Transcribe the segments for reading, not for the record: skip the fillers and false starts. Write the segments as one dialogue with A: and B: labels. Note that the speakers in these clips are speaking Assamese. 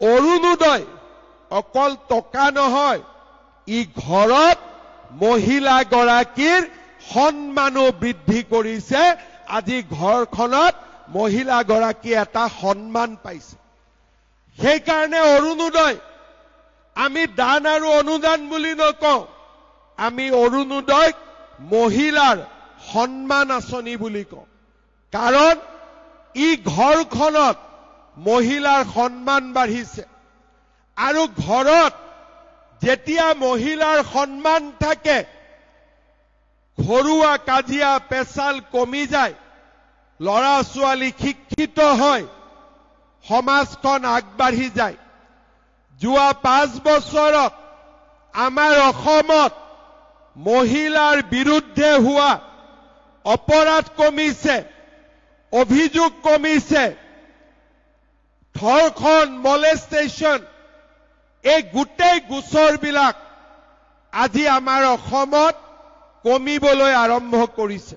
A: অৰুণোদয় অকল টকা নহয়, ই ঘৰত মহিলা গৰাকীৰ সন্মানো বৃদ্ধি কৰিছে। আজি ঘৰখনত মহিলা গৰাকী এটা সন্মান পাইছে। সেইকাৰণে অৰুণোদয় আমি দান আৰু অনুদান বুলি নকওঁ, আমি অৰুণোদয় মহিলাৰ সন্মান আঁচনি বুলি কওঁ। কাৰণ ই ঘৰখনত মহিলাৰ সন্মান বাঢ়িছে। আৰু ঘৰত যেতিয়া মহিলাৰ সন্মান থাকে, ঘৰুৱা কাজিয়া পেচাল কমি যায়, ল'ৰা ছোৱালী শিক্ষিত হয়, সমাজখন আগবাঢ়ি যায়। যোৱা 5 বছৰত আমাৰ অসমত মহিলাৰ বিৰুদ্ধে হোৱা অপৰাধ কমিছে, অভিযোগ কমিছে। ধৰ্ষণ, মলেষ্টেশ্যন, এই গোটেই গোচৰবিলাক আজি আমাৰ অসমত কমিবলৈ আৰম্ভ কৰিছে।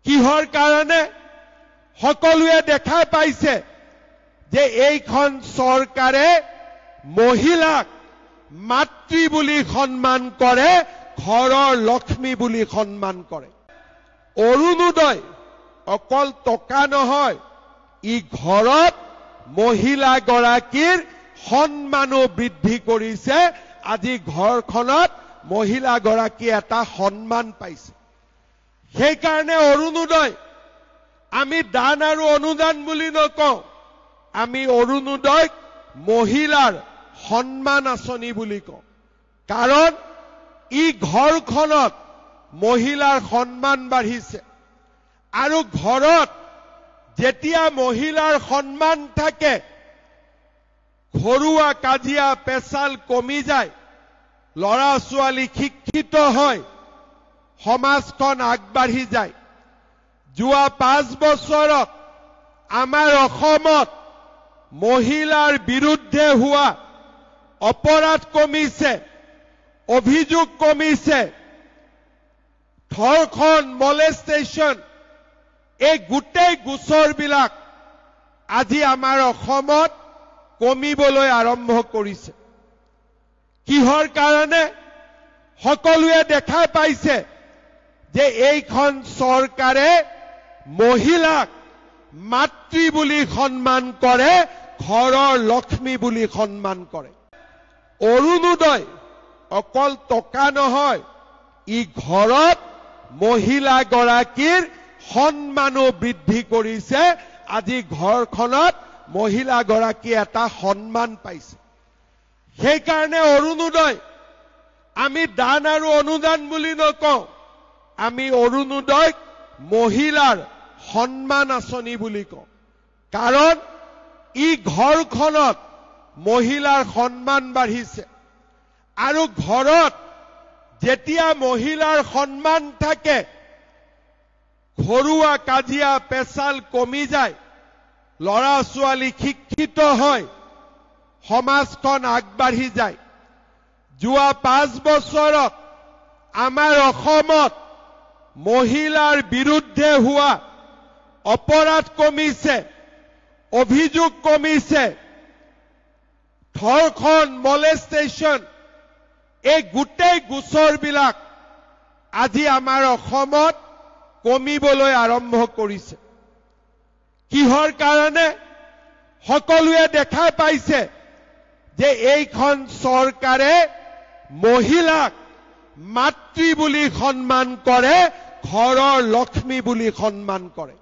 A: কিহৰ কাৰণে? সকলোৱে দেখা পাইছে যে এইখন চৰকাৰে মহিলাক মাতৃ বুলি সন্মান কৰে, ঘৰৰ লক্ষ্মী বুলি সন্মান কৰে। অৰুণোদয় অকল টকা নহয়, ই ঘৰত মহিলা গৰাকীৰ সন্মানো বৃদ্ধি কৰিছে। আজি ঘৰখনত মহিলা গৰাকী এটা সন্মান পাইছে। সেইকাৰণে অৰুণোদয় আমি দান আৰু অনুদান বুলি নকওঁ, আমি অৰুণোদয় মহিলাৰ সন্মান আঁচনি বুলি কওঁ। কাৰণ ই ঘৰখনত মহিলাৰ সন্মান বাঢ়িছে। আৰু ঘৰত যেতিয়া মহিলাৰ সন্মান থাকে, ঘৰুৱা কাজিয়া পেচাল কমি যায়, ল'ৰা ছোৱালী শিক্ষিত হয়, সমাজখন আগবাঢ়ি যায়। যোৱা 5 বছৰত আমাৰ অসমত মহিলাৰ বিৰুদ্ধে হোৱা অপৰাধ কমিছে, অভিযোগ কমিছে। ধৰ্ষণ, মলেষ্টেশ্যন, এই গোটেই গোচৰবিলাক আজি আমাৰ অসমত কমিবলৈ আৰম্ভ কৰিছে। কিহৰ কাৰণে? সকলোৱে দেখা পাইছে যে এইখন চৰকাৰে মহিলাক মাতৃ বুলি সন্মান কৰে, ঘৰৰ লক্ষ্মী বুলি সন্মান কৰে। অৰুণোদয় অকল টকা নহয়, ই ঘৰত মহিলা গৰাকীৰ সন্মানো বৃদ্ধি কৰিছে। আজি ঘৰখনত মহিলা গৰাকী এটা সন্মান পাইছে। সেইকাৰণে অৰুণোদয় আমি দান আৰু অনুদান বুলি নকওঁ, আমি অৰুণোদয় মহিলাৰ সন্মান আঁচনি বুলি কওঁ। কাৰণ ই ঘৰখনত মহিলাৰ সন্মান বাঢ়িছে। আৰু ঘৰত যেতিয়া মহিলাৰ সন্মান থাকে, ঘৰুৱা কাজিয়া পেচাল কমি যায়, ল'ৰা ছোৱালী শিক্ষিত হয়, সমাজখন আগবাঢ়ি যায়। যোৱা 5 বছৰত আমাৰ অসমত মহিলাৰ বিৰুদ্ধে হোৱা অপৰাধ কমিছে, অভিযোগ কমিছে। ধৰ্ষণ, মলেষ্টেশ্যন, এই গোটেই গোচৰবিলাক আজি আমাৰ অসমত কমিবলৈ আৰম্ভ কৰিছে। কিহৰ কাৰণে? সকলোৱে দেখা পাইছে যে এইখন চৰকাৰে মহিলাক মাতৃ বুলি সন্মান কৰে, ঘৰৰ লক্ষ্মী বুলি সন্মান কৰে।